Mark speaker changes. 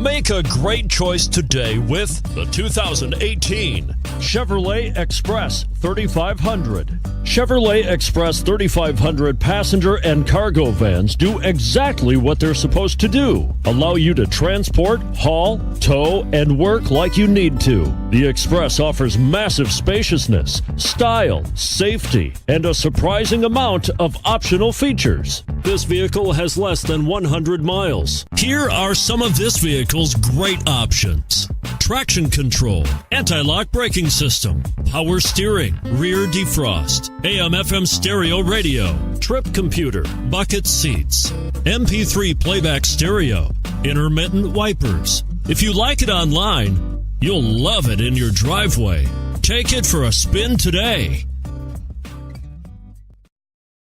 Speaker 1: Make a great choice today with the 2018 Chevrolet Express 3500. Chevrolet Express 3500 passenger and cargo vans do exactly what they're supposed to do. Allow you to transport, haul, tow, and work like you need to. The Express offers massive spaciousness, style, safety, and a surprising amount of optional features. This vehicle has less than 100 miles. Here are some of this vehicle's great options: traction control, anti-lock braking system, power steering, rear defrost, AM/FM stereo radio, trip computer, bucket seats, MP3 playback stereo, intermittent wipers. If you like it online, you'll love it in your driveway. Take it for a spin today.